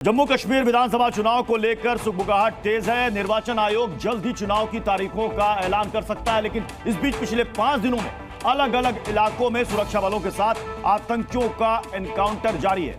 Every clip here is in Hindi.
जम्मू कश्मीर विधानसभा चुनाव को लेकर सुगबुगाहट तेज है। निर्वाचन आयोग जल्द ही चुनाव की तारीखों का ऐलान कर सकता है, लेकिन इस बीच पिछले 5 दिनों में अलग अलग इलाकों में सुरक्षा बलों के साथ आतंकियों का एनकाउंटर जारी है।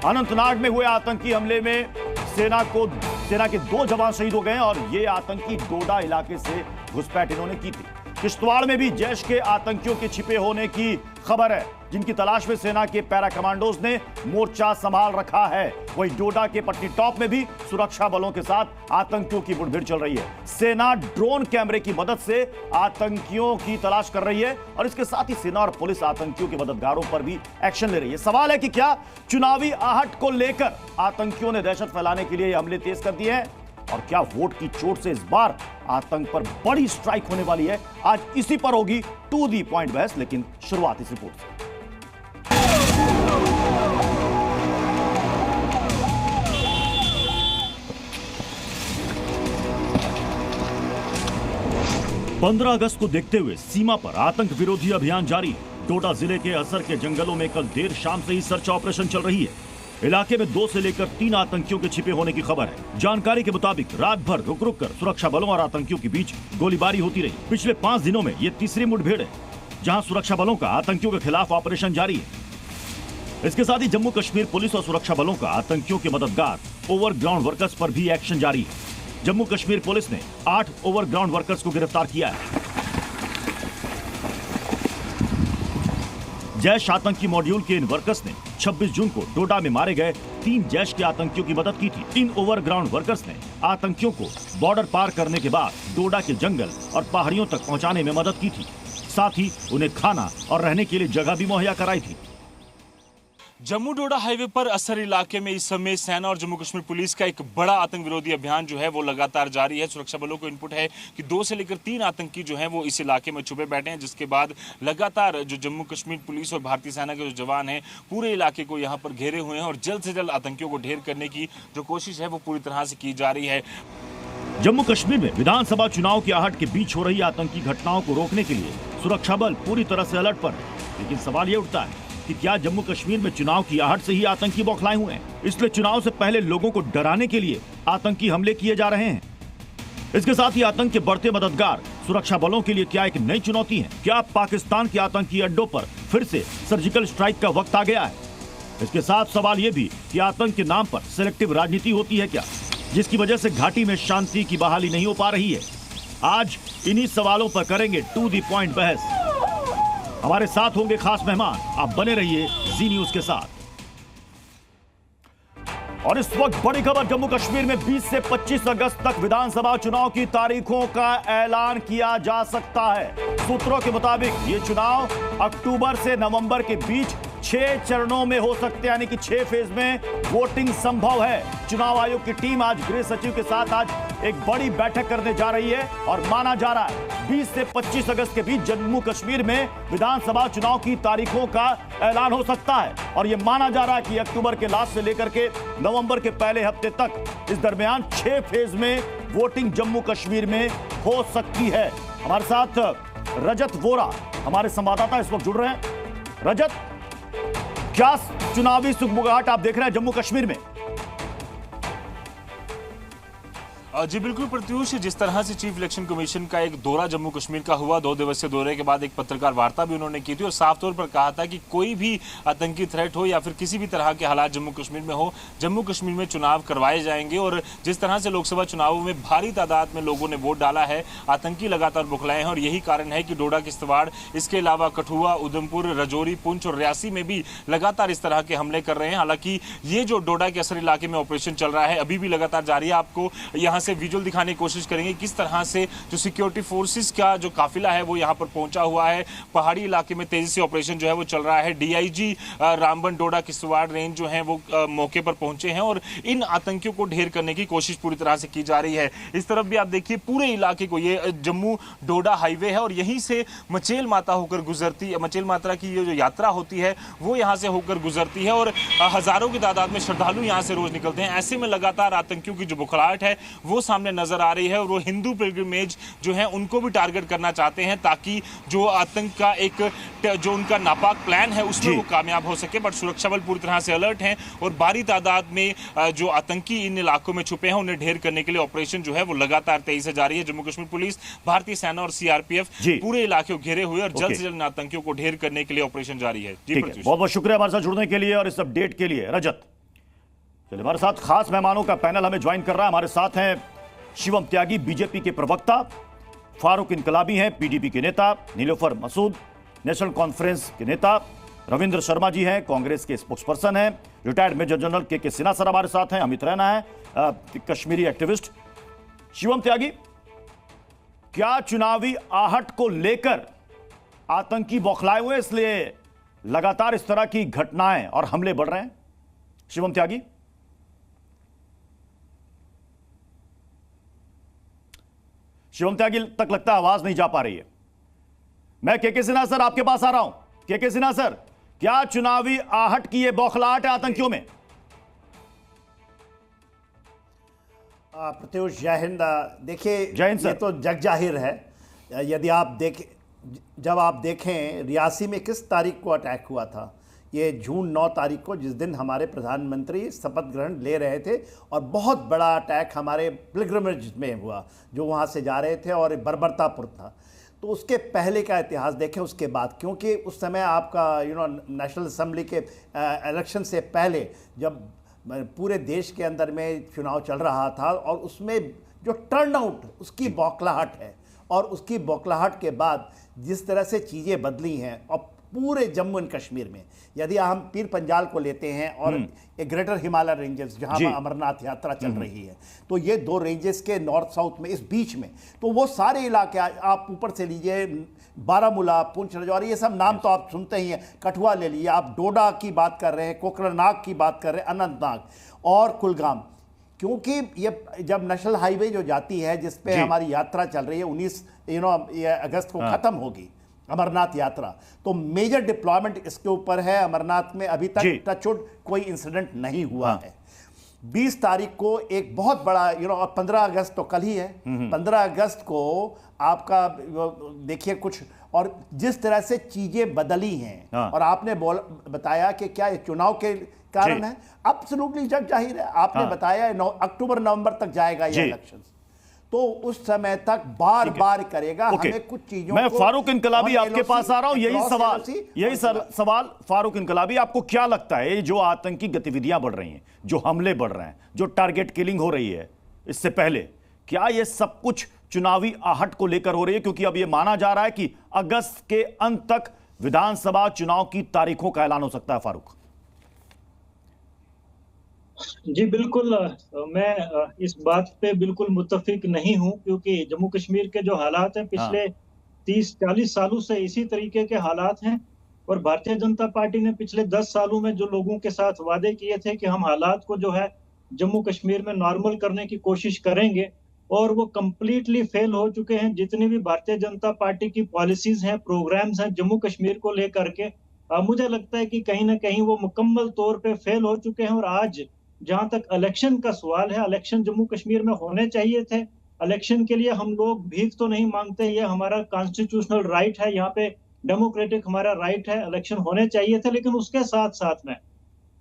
अनंतनाग में हुए आतंकी हमले में सेना के 2 जवान शहीद हो गए और ये आतंकी डोडा इलाके से घुसपैठ इन्होंने की थी। किश्तवाड़ में भी जैश के आतंकियों के छिपे होने की खबर है, जिनकी तलाश में सेना के पैरा कमांडोज ने मोर्चा संभाल रखा है। वहीं डोडा के पट्टी टॉप में भी सुरक्षा बलों के साथ आतंकियों की मुठभेड़ चल रही है। सेना ड्रोन कैमरे की मदद से आतंकियों की तलाश कर रही है और इसके साथ ही सेना और पुलिस आतंकियों के मददगारों पर भी एक्शन ले रही है। सवाल है कि क्या चुनावी आहट को लेकर आतंकियों ने दहशत फैलाने के लिए हमले तेज कर दिए हैं और क्या वोट की चोट से इस बार आतंक पर बड़ी स्ट्राइक होने वाली है? आज इसी पर होगी टू दी पॉइंट बहस, लेकिन शुरुआत इस रिपोर्ट से। 15 अगस्त को देखते हुए सीमा पर आतंक विरोधी अभियान जारी है। डोडा जिले के असर के जंगलों में कल देर शाम से ही सर्च ऑपरेशन चल रही है। इलाके में 2 से लेकर 3 आतंकियों के छिपे होने की खबर है। जानकारी के मुताबिक रात भर रुक रुक कर सुरक्षा बलों और आतंकियों के बीच गोलीबारी होती रही। पिछले 5 दिनों में ये तीसरी मुठभेड़ है जहां सुरक्षा बलों का आतंकियों के खिलाफ ऑपरेशन जारी है। इसके साथ ही जम्मू कश्मीर पुलिस और सुरक्षा बलों का आतंकियों के मददगार ओवरग्राउंड वर्कर्स पर भी एक्शन जारी है। जम्मू कश्मीर पुलिस ने 8 ओवरग्राउंड वर्कर्स को गिरफ्तार किया है। जैश आतंकी मॉड्यूल के इन वर्कर्स ने 26 जून को डोडा में मारे गए 3 जैश के आतंकियों की मदद की थी। इन ओवरग्राउंड वर्कर्स ने आतंकियों को बॉर्डर पार करने के बाद डोडा के जंगल और पहाड़ियों तक पहुंचाने में मदद की थी। साथ ही उन्हें खाना और रहने के लिए जगह भी मुहैया कराई थी। जम्मू डोडा हाईवे पर असर इलाके में इस समय सेना और जम्मू कश्मीर पुलिस का एक बड़ा आतंक विरोधी अभियान जो है वो लगातार जारी है। सुरक्षा बलों को इनपुट है कि 2 से लेकर 3 आतंकी जो हैं वो इस इलाके में छुपे बैठे हैं, जिसके बाद लगातार जो जम्मू कश्मीर पुलिस और भारतीय सेना के जो जवान हैं पूरे इलाके को यहाँ पर घेरे हुए हैं और जल्द से जल्द आतंकियों को ढेर करने की जो कोशिश है वो पूरी तरह से की जा रही है। जम्मू कश्मीर में विधानसभा चुनाव की आहट के बीच हो रही आतंकी घटनाओं को रोकने के लिए सुरक्षा बल पूरी तरह से अलर्ट पर है। लेकिन सवाल ये उठता है कि क्या जम्मू कश्मीर में चुनाव की आहट से ही आतंकी बौखलाए हुए हैं, इसलिए चुनाव से पहले लोगों को डराने के लिए आतंकी हमले किए जा रहे हैं। इसके साथ ही आतंक के बढ़ते मददगार सुरक्षा बलों के लिए क्या एक नई चुनौती है? क्या पाकिस्तान के आतंकी अड्डों पर फिर से सर्जिकल स्ट्राइक का वक्त आ गया है? इसके साथ सवाल यह भी कि आतंक के नाम पर सिलेक्टिव राजनीति होती है क्या, जिसकी वजह से घाटी में शांति की बहाली नहीं हो पा रही है? आज इन्हीं सवालों पर करेंगे टू दी पॉइंट बहस। हमारे साथ होंगे खास मेहमान, आप बने रहिए जी न्यूज के साथ। और इस वक्त बड़ी खबर, जम्मू कश्मीर में 20 से 25 अगस्त तक विधानसभा चुनाव की तारीखों का ऐलान किया जा सकता है। सूत्रों के मुताबिक ये चुनाव अक्टूबर से नवंबर के बीच 6 चरणों में हो सकते हैं, यानी कि 6 फेज में वोटिंग संभव है। चुनाव आयोग की टीम आज गृह सचिव के साथ आज एक बड़ी बैठक करने जा रही है और माना जा रहा है 20 से 25 अगस्त के बीच जम्मू कश्मीर में विधानसभा चुनाव की तारीखों का ऐलान हो सकता है। और यह माना जा रहा है कि अक्टूबर के लास्ट से लेकर के नवंबर के पहले हफ्ते तक इस दरमियान 6 फेज में वोटिंग जम्मू कश्मीर में हो सकती है। हमारे साथ रजत वोरा हमारे संवाददाता इस वक्त जुड़ रहे हैं। रजत, क्या चुनावी सुगबुगाहट आप देख रहे हैं जम्मू कश्मीर में? जी बिल्कुल प्रत्युष, जिस तरह से चीफ इलेक्शन कमीशन का एक दौरा जम्मू कश्मीर का हुआ, 2 दिवसीय दौरे के बाद एक पत्रकार वार्ता भी उन्होंने की थी और साफ तौर पर कहा था कि कोई भी आतंकी थ्रेट हो या फिर किसी भी तरह के हालात जम्मू कश्मीर में हो, जम्मू कश्मीर में चुनाव करवाए जाएंगे। और जिस तरह से लोकसभा चुनावों में भारी तादाद में लोगों ने वोट डाला है, आतंकी लगातार बुखलाए हैं और यही कारण है कि डोडा, किश्तवाड़, इसके अलावा कठुआ, उधमपुर, राजौरी, पुंछ और रियासी में भी लगातार इस तरह के हमले कर रहे हैं। हालांकि ये जो डोडा के असर इलाके में ऑपरेशन चल रहा है अभी भी लगातार जारी है। आपको यहाँ से विजुअल दिखाने की कोशिश करेंगे किस तरह से जो सिक्योरिटी फोर्सेस का जो काफिला है वो यहाँ पर पहुंचा हुआ है। पहाड़ी इलाके में तेजी से ऑपरेशन जो है वो चल रहा है। डीआईजी रामबन डोडा किश्तवाड़ रेंज जो है वो मौके पर पहुंचे हैं और इन आतंकियों को ढेर करने की कोशिश पूरी तरह से की जा रही है। इस तरफ भी आप देखिए पूरे इलाके को, ये जम्मू डोडा हाईवे है और यहीं से मचेल माता होकर गुजरती है। मचेल माता की ये जो यात्रा होती है वो यहाँ से होकर गुजरती है और हजारों की तादाद में श्रद्धालु यहाँ से रोज निकलते हैं। ऐसे में लगातार आतंकियों की जो बुखलाहट है वो सामने नजर आ रही है, और वो हिंदू पिलग्रिमेज जो है उनको भी टारगेट करना चाहते हैं, ताकि जो आतंक का एक जो उनका नापाक प्लान है उसमें वो कामयाब हो सके। बट सुरक्षा बल पूरी तरह से अलर्ट हैं, और भारी तादाद में जो आतंकी इन इलाकों में छुपे हैं उन्हें ढेर करने के लिए ऑपरेशन जो है वो लगातार तेजी से जारी है। जम्मू कश्मीर पुलिस, भारतीय सेना और सीआरपीएफ पूरे इलाके को घेरे हुए और जल्द से जल्द आतंकियों को ढेर करने के लिए ऑपरेशन जारी है। जी बहुत बहुत शुक्रिया हमारे साथ जुड़ने के लिए और इस अपडेट के लिए। रजत, चलिए हमारे साथ खास मेहमानों का पैनल हमें ज्वाइन कर रहा है। हमारे साथ हैं शिवम त्यागी, बीजेपी के प्रवक्ता, फारूक इनकलाबी हैं, पीडीपी के नेता, नीलोफर मसूद, नेशनल कॉन्फ्रेंस के नेता, रविंद्र शर्मा जी हैं, कांग्रेस के स्पोक्सपर्सन हैं, रिटायर्ड मेजर जनरल के सिन्हा सर हमारे साथ हैं, अमित रैना है कश्मीरी एक्टिविस्ट। शिवम त्यागी, क्या चुनावी आहट को लेकर आतंकी बौखलाए हुए, इसलिए लगातार इस तरह की घटनाएं और हमले बढ़ रहे हैं? शिवम त्यागी, शिवम त्यागी तक लगता है आवाज नहीं जा पा रही है। मैं के सिन्हा सर आपके पास आ रहा हूं। के सिन्हा सर, क्या चुनावी आहट की यह बौखलाहट है आतंकियों में? प्रत्युष, जय हिंद। देखिए, जय हिंद ये सर। तो जग जाहिर है। यदि आप जब आप देखें रियासी में किस तारीख को अटैक हुआ था, ये जून 9 तारीख को, जिस दिन हमारे प्रधानमंत्री शपथ ग्रहण ले रहे थे, और बहुत बड़ा अटैक हमारे पिलग्रिमेज में हुआ, जो वहाँ से जा रहे थे, और बर्बरतापुर था। तो उसके पहले का इतिहास देखें, उसके बाद, क्योंकि उस समय आपका नेशनल असेंबली के इलेक्शन से पहले जब पूरे देश के अंदर में चुनाव चल रहा था, और उसमें जो टर्नआउट, उसकी बौखलाहट है, और उसकी बौखलाहट के बाद जिस तरह से चीज़ें बदली हैं, और पूरे जम्मू एंड कश्मीर में, यदि हम पीर पंजाल को लेते हैं और एक ग्रेटर हिमालय रेंजेस जहां पर अमरनाथ यात्रा चल रही है, तो ये दो रेंजेस के नॉर्थ साउथ में, इस बीच में, तो वो सारे इलाके आप ऊपर से लीजिए, बारामूला, पुंछ, राजौरी, ये सब नाम तो आप सुनते ही हैं, कठुआ ले लीजिए आप, डोडा की बात कर रहे हैं, कोकरनाग की बात कर रहे हैं, अनंतनाग और कुलगाम, क्योंकि ये जब नेशनल हाईवे जो जाती है, जिस पे हमारी यात्रा चल रही है, 19 अगस्त को खत्म होगी अमरनाथ यात्रा, तो मेजर डिप्लॉयमेंट इसके ऊपर है। अमरनाथ में अभी तक टचवुड कोई इंसिडेंट नहीं हुआ है। 20 तारीख को एक बहुत बड़ा 15 अगस्त तो कल ही है, 15 अगस्त को आपका देखिए कुछ, और जिस तरह से चीजें बदली हैं, और आपने बताया कि क्या ये चुनाव के कारण है, एब्सोल्युटली जग जाहिर है। आपने बताया अक्टूबर नवंबर तक जाएगा ये इलेक्शन, तो उस समय तक बार बार करेगा। हमें कुछ चीजों मैं फारूक इनकलाबी आपके पास आ रहा हूं, यही सवाल फारूक इनकलाबी, आपको क्या लगता है ये जो आतंकी गतिविधियां बढ़ रही हैं, जो हमले बढ़ रहे हैं, जो टारगेट किलिंग हो रही है, इससे पहले क्या ये सब कुछ चुनावी आहट को लेकर हो रही है? क्योंकि अब ये माना जा रहा है कि अगस्त के अंत तक विधानसभा चुनाव की तारीखों का ऐलान हो सकता है। फारूक जी बिल्कुल, मैं इस बात पे बिल्कुल मुत्तफिक नहीं हूं, क्योंकि जम्मू कश्मीर के जो हालात हैं पिछले 30-40 सालों से इसी तरीके के हालात हैं, और भारतीय जनता पार्टी ने पिछले 10 सालों में जो लोगों के साथ वादे किए थे कि हम हालात को जो है जम्मू कश्मीर में नॉर्मल करने की कोशिश करेंगे, और वो कंप्लीटली फेल हो चुके हैं। जितनी भी भारतीय जनता पार्टी की पॉलिसीज हैं, प्रोग्राम्स हैं जम्मू कश्मीर को लेकर के, मुझे लगता है कि कहीं ना कहीं वो मुकम्मल तौर पे फेल हो चुके हैं। और आज जहां तक इलेक्शन का सवाल है, इलेक्शन जम्मू कश्मीर में होने चाहिए थे। इलेक्शन के लिए हम लोग भीख तो नहीं मांगते, ये हमारा कॉन्स्टिट्यूशनल राइट है, यहाँ पे डेमोक्रेटिक हमारा राइट है, इलेक्शन होने चाहिए थे। लेकिन उसके साथ साथ में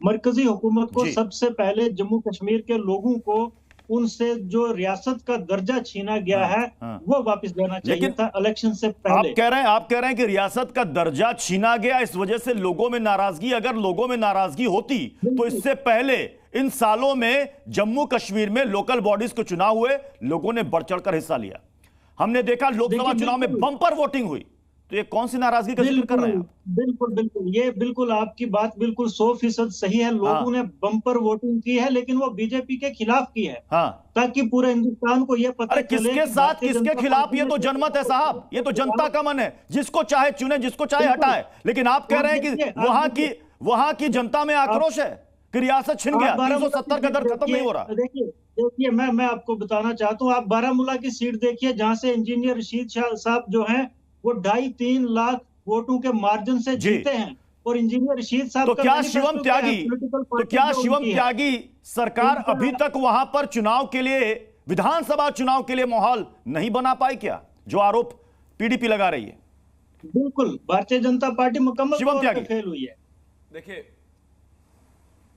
मरकजी हुकूमत को सबसे पहले जम्मू कश्मीर के लोगों को उनसे जो रियासत का दर्जा छीना गया है वो वापस देना चाहिए था इलेक्शन से पहले। आप कह रहे हैं कि रियासत का दर्जा छीना गया, इस वजह से लोगों में नाराजगी। अगर लोगों में नाराजगी होती तो इससे पहले इन सालों में जम्मू कश्मीर में लोकल बॉडीज के चुनाव हुए, लोगों ने बढ़ चढ़कर हिस्सा लिया। हमने देखा लोकसभा चुनाव में बंपर वोटिंग हुई, तो ये कौन सी नाराजगी का जिक्र कर रहे हैं आप? बिल्कुल बिल्कुल, ये बिल्कुल आपकी बात बिल्कुल 100% सही है। लोगों ने बंपर वोटिंग की है, लेकिन वो बीजेपी के खिलाफ की है, ताकि पूरे हिंदुस्तान को ये पता चले किसके साथ किसके खिलाफ। ये तो जनमत है साहब, ये तो जनता का मन है, जिसको चाहे चुने, जिसको चाहे हटाए। लेकिन आप कह रहे हैं कि वहां की जनता में आक्रोश है कि रियासत छिन गया, 370 का दर खत्म नहीं हो रहा। देखिए मैं आपको बताना चाहता हूँ, आप बारामूला की सीट देखिए, जहां से इंजीनियर रशीद शाह साहब जो हैं वो 2.5-3 लाख वोटों के मार्जिन से जीते हैं। और इंजीनियर रशीद साहब तो क्या शिवम त्यागी सरकार अभी तक वहां पर चुनाव के लिए विधानसभा चुनाव के लिए माहौल नहीं बना पाई क्या, जो आरोप पीडीपी लगा रही है? बिल्कुल, भारतीय जनता पार्टी मुकम्मल शिवम तौर त्यागी। पे फेल हुई है। देखिए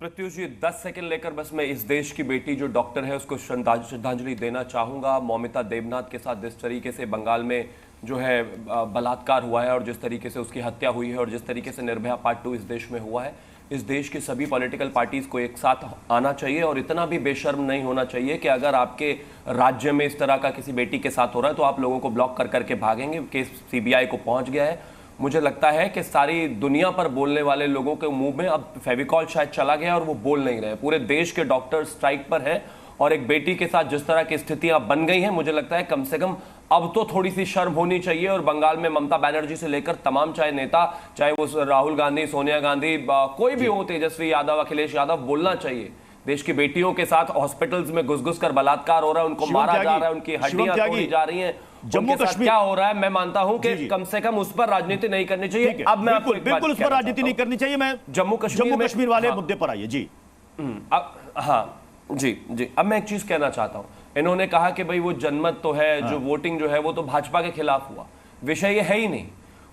प्रत्युष जी, 10 सेकंड लेकर बस मैं इस देश की बेटी जो डॉक्टर है उसको श्रद्धांजलि देना चाहूंगा। मौमिता देवनाथ के साथ जिस तरीके से बंगाल में जो है बलात्कार हुआ है और जिस तरीके से उसकी हत्या हुई है और जिस तरीके से निर्भया पार्ट 2 इस देश में हुआ है, इस देश की सभी पॉलिटिकल पार्टीज को एक साथ आना चाहिए और इतना भी बेशर्म नहीं होना चाहिए कि अगर आपके राज्य में इस तरह का किसी बेटी के साथ हो रहा है तो आप लोगों को ब्लॉक कर करके भागेंगे। केस सीबीआई को पहुंच गया है। मुझे लगता है कि सारी दुनिया पर बोलने वाले लोगों के मुंह में अब फेविकॉल शायद चला गया और वो बोल नहीं रहे। पूरे देश के डॉक्टर स्ट्राइक पर हैं और एक बेटी के साथ जिस तरह की स्थितियां बन गई हैं, मुझे लगता है कम से कम अब तो थोड़ी सी शर्म होनी चाहिए। और बंगाल में ममता बनर्जी से लेकर तमाम चाहे नेता, चाहे वो राहुल गांधी, सोनिया गांधी, कोई भी हो, तेजस्वी यादव, अखिलेश यादव, बोलना चाहिए। देश की बेटियों के साथ हॉस्पिटल्स में घुस कर बलात्कार हो रहा है, उनको मारा जा रहा है, उनकी हड्डियां तोड़ी जा रही हैं, जम्मू कश्मीर क्या हो रहा है। मैं मानता हूं कि कम से कम उस पर राजनीति नहीं करनी चाहिए। अब मैं बिल्कुल उस पर राजनीति नहीं करनी चाहिए। मैं जम्मू कश्मीर वाले मुद्दे पर आइए जी। हाँ जी, अब मैं एक चीज कहना चाहता हूं। इन्होंने कहा कि भाई वो जनमत तो है, जो वोटिंग जो है वो तो भाजपा के खिलाफ हुआ। विषय ये है ही नहीं,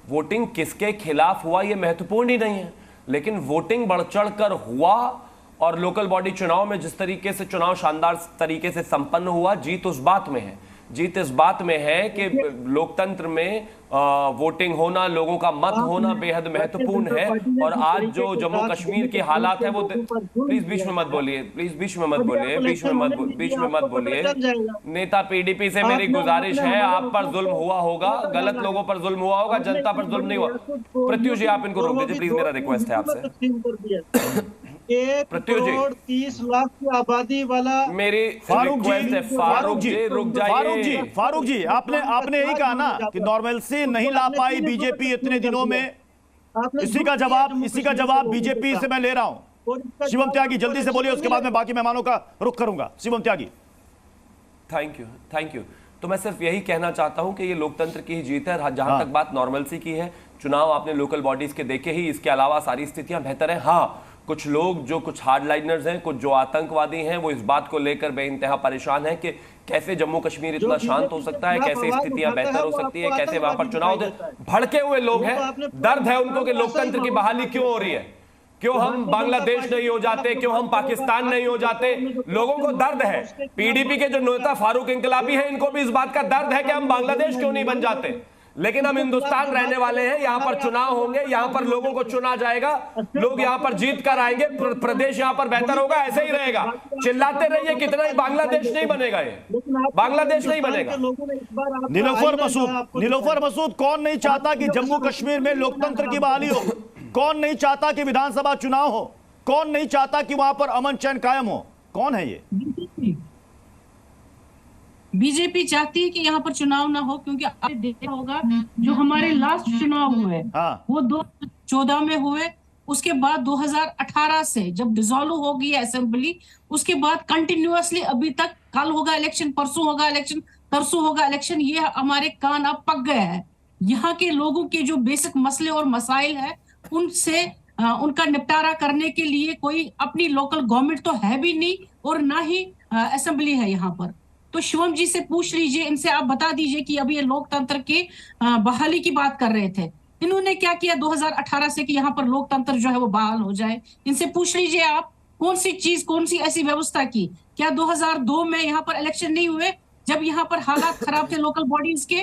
वोटिंग किसके खिलाफ हुआ ये महत्वपूर्ण ही नहीं है, लेकिन वोटिंग बढ़ चढ़ कर हुआ और लोकल बॉडी चुनाव में जिस तरीके से चुनाव शानदार तरीके से संपन्न हुआ, जीत उस बात में है। जीत इस बात में है कि लोकतंत्र में वोटिंग होना, लोगों का मत होना बेहद महत्वपूर्ण है। और आज जो जम्मू कश्मीर के हालात है वो, प्लीज बीच में मत बोलिए, बीच में मत बोलिए। नेता पीडीपी से मेरी गुजारिश है, आप पर जुल्म हुआ होगा, गलत लोगों पर जुल्म हुआ होगा, जनता पर जुल्म नहीं हुआ। प्रत्युष जी आप इनको रोक दीजिए प्लीज, मेरा रिक्वेस्ट है आपसे। 1,30,00,000 की आबादी वाला मेरी फारूक जी रुक जाइए। फारूक जी आपने यही कहा ना कि नॉर्मलसी नहीं ला पाई बीजेपी इतने दिनों में। इसी का जवाब बीजेपी से मैं ले रहा हूं। शिवम त्यागी जल्दी से बोलिए, उसके बाद मैं बाकी मेहमानों का रुख करूंगा। शिवम त्यागी। Thank you. तो मैं सिर्फ यही कहना चाहता हूं कि ये लोकतंत्र की ही जीत है। जहां तक बात नॉर्मलसी की है, चुनाव आपने लोकल बॉडीज के देखे ही, इसके अलावा सारी स्थितियां बेहतर हैं। हाँ, कुछ लोग जो कुछ हार्डलाइनर्स हैं, कुछ जो आतंकवादी हैं, वो इस बात को लेकर बेइंतहा परेशान हैं कि कैसे जम्मू कश्मीर इतना शांत हो सकता है, कैसे स्थितियां बेहतर हो सकती है, कैसे वहां पर चुनाव भड़के हुए लोग हैं। दर्द है उनको कि लोकतंत्र की बहाली क्यों हो रही है, क्यों हम बांग्लादेश नहीं हो जाते, क्यों हम पाकिस्तान नहीं हो जाते। लोगों को दर्द है। पीडीपी के जो नेता फारूक इंकलाबी हैं, इनको भी इस बात का दर्द है कि हम बांग्लादेश क्यों नहीं बन जाते। लेकिन हम हिंदुस्तान रहने वाले हैं, यहां पर चुनाव होंगे, यहां पर लोगों को चुना जाएगा, लोग यहां पर जीत कर आएंगे, प्रदेश यहां पर बेहतर होगा। ऐसे ही रहेगा, चिल्लाते रहिए कितना ही, बांग्लादेश नहीं बनेगा, ये बांग्लादेश नहीं बनेगा। नीलोफर मसूद, कौन नहीं चाहता कि जम्मू कश्मीर में लोकतंत्र की बहाली हो? कौन नहीं चाहता कि विधानसभा चुनाव हो? कौन नहीं चाहता कि वहां पर अमन चैन कायम हो? कौन है ये? बीजेपी चाहती है कि यहाँ पर चुनाव ना हो, क्योंकि आपने देखा होगा जो हमारे लास्ट चुनाव हुए वो 2014 में हुए। उसके बाद 2018 से जब डिसॉल्व हो गई असेंबली, उसके बाद कंटिन्यूअसली अभी तक, कल होगा इलेक्शन, परसों होगा इलेक्शन, तरसों होगा इलेक्शन, ये हमारे कान अब पक गए हैं। यहाँ के लोगों के जो बेसिक मसले और मसाइल है, उनसे उनका निपटारा करने के लिए कोई अपनी लोकल गवर्नमेंट तो है भी नहीं और ना ही असेंबली है यहाँ पर। तो शिवम जी से पूछ लीजिए, इनसे आप बता दीजिए कि अभी ये लोकतंत्र की बहाली की बात कर रहे थे, इन्होंने क्या किया 2018 से कि यहाँ पर लोकतंत्र जो है वो बहाल हो जाए। इनसे पूछ लीजिए आप, कौन सी चीज, कौन सी ऐसी व्यवस्था की? क्या 2002 में यहाँ पर इलेक्शन नहीं हुए? जब यहाँ पर हालात खराब थे लोकल बॉडीज के,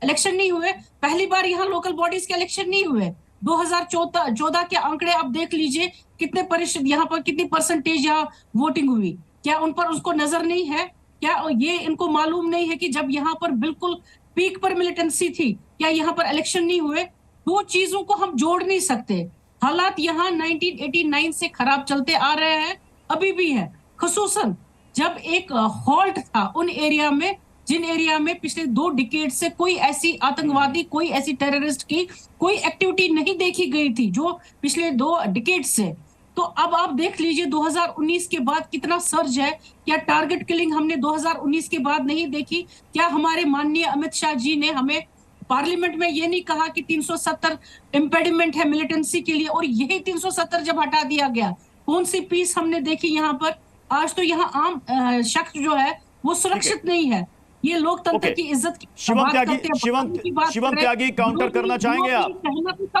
इलेक्शन नहीं हुए। पहली बार यहाँ लोकल बॉडीज के इलेक्शन नहीं हुए। 2014 के आंकड़े आप देख लीजिए, कितने प्रतिशत यहाँ पर, कितनी परसेंटेज यहाँ वोटिंग हुई। क्या उन पर उसको नजर नहीं है? क्या ये इनको मालूम नहीं है कि जब यहाँ पर बिल्कुल पीक पर मिलिटेंसी थी, क्या यहाँ पर इलेक्शन नहीं हुए? दो चीजों को हम जोड़ नहीं सकते। हालात यहाँ 1989 से खराब चलते आ रहे हैं, अभी भी है। खसूसन जब एक हॉल्ट था उन एरिया में, जिन एरिया में पिछले 2 डिकेड से कोई ऐसी आतंकवादी, कोई ऐसी टेररिस्ट की कोई एक्टिविटी नहीं देखी गई थी, जो पिछले 2 डिकेड से। तो अब आप देख लीजिए 2019 के बाद कितना सर्ज है। क्या टारगेट किलिंग हमने 2019 के बाद नहीं देखी? क्या हमारे माननीय अमित शाह जी ने हमें पार्लियामेंट में ये नहीं कहा कि 370 इम्पेडिमेंट है मिलिटेंसी के लिए, और यही 370 जब हटा दिया गया, कौन सी पीस हमने देखी यहाँ पर? आज तो यहाँ आम शख्स जो है वो सुरक्षित नहीं है। ये लोकतंत्र की इज्जत की शिवम बात त्यागी, करते हैं, शिवम त्यागी काउंटर करना चाहेंगे आप?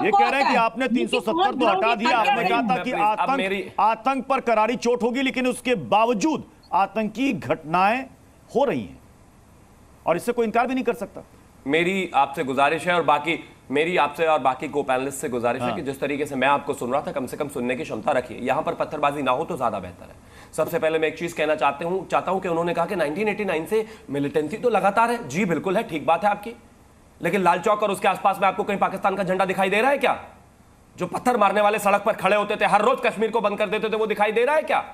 ये कह रहे हैं कि आपने 370 तो हटा दिया, आपने कहा था कि आतंक पर करारी चोट होगी, लेकिन उसके बावजूद आतंकी घटनाएं हो रही हैं और इससे कोई इनकार भी नहीं कर सकता। मेरी आपसे गुजारिश है और बाकी को पैनलिस्ट से गुजारिश है कि जिस तरीके से मैं आपको सुन रहा था, कम से कम सुनने की क्षमता रखिए। यहां पर पत्थरबाजी ना हो तो ज्यादा बेहतर है। सबसे पहले मैं एक चीज कहना चाहता हूं कि उन्होंने कहा कि 1989 से मिलिटेंसी तो लगातार है। जी बिल्कुल है, ठीक बात है आपकी, लेकिन लाल चौक और उसके आसपास में आपको कहीं पाकिस्तान का झंडा दिखाई दे रहा है क्या? जो पत्थर मारने वाले सड़क पर खड़े होते थे, हर रोज कश्मीर को बंद कर देते थे, वो दिखाई दे रहा है क्या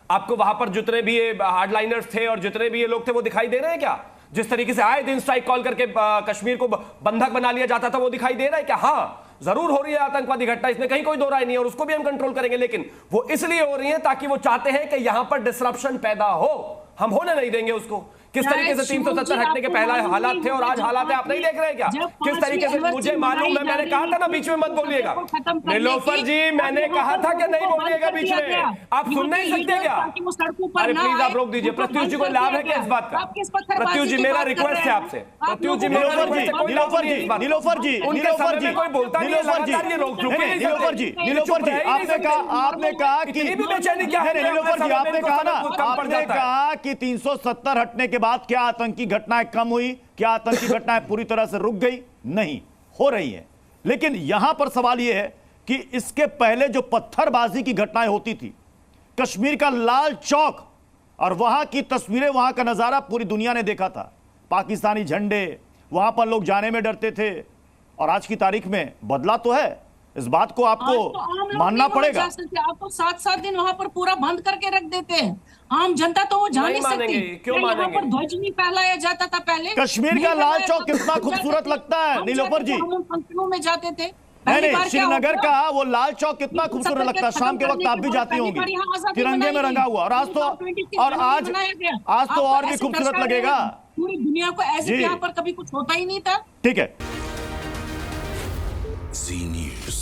आपको? वहां पर जितने भी ये हार्डलाइनर्स थे और जितने भी ये लोग थे, वो दिखाई दे रहे हैं क्या? जिस तरीके से आए दिन स्ट्राइक कॉल करके कश्मीर को बंधक बना लिया जाता था, वो दिखाई दे रहा है क्या? हाँ, जरूर हो रही है आतंकवादी घटना, इसमें कहीं कोई दो राय नहीं है और उसको भी हम कंट्रोल करेंगे, लेकिन वो इसलिए हो रही है ताकि वो चाहते हैं कि यहां पर डिसरप्शन पैदा हो, हम होने नहीं देंगे उसको। किस तरीके से 370 हटने के पहले हालात थे और आज हालात है, आप नहीं देख रहे क्या? किस तरीके से, मुझे मालूम है, मैंने कहा था ना बीच में मत बोलिएगा। नीलोफर जी, मैंने कहा था कि नहीं बोलिएगा बीच में, आप सुन नहीं सकते क्या? अरे प्लीज आप रोक दीजिए। प्रत्युष जी को लाभ है क्या इस बात का? प्रत्युष जी, मेरा रिक्वेस्ट है आपसे, प्रत्युष जी, नीलोफर जी, कोई बोलता नहीं है, लगातार ये रोक रुके। नीलोफर जी, आपने कहा कि बेचैनी क्या है? नीलोफर जी, आपने कहा कि 370 हटने के बाद क्या आतंकी घटनाएं कम हुई? क्या आतंकी घटनाएं पूरी तरह से रुक गई? नहीं, हो रही है। लेकिन यहां पर सवाल यह है कि इसके पहले जो पत्थरबाजी की घटनाएं होती थी, कश्मीर का लाल चौक और वहां की तस्वीरें, वहां का नजारा पूरी दुनिया ने देखा था। पाकिस्तानी झंडे, वहां पर लोग जाने में डरते थे और आज की तारीख में बदला तो है। इस बात को आपको मानना पड़ेगा। आप तो 7-7 दिन वहां पर पूरा बंद करके रख देते हैं, आम जनता तो वो जा नहीं सकती। क्यों मानेंगे? यहाँ पर ध्वज नहीं फहराया जाता था पहले। कश्मीर का लाल चौक कितना खूबसूरत लगता है नीलोफर जी। हम पंक्तियों में जाते थे। नहीं, श्रीनगर का वो लाल चौक कितना खूबसूरत लगता है। शाम के वक्त आप भी जाती होंगी, तिरंगे में रंगा हुआ, और आज तो और भी खूबसूरत लगेगा। पूरी दुनिया को ऐसे यहाँ पर कभी कुछ होता ही नहीं था। ठीक है। जी न्यूज़।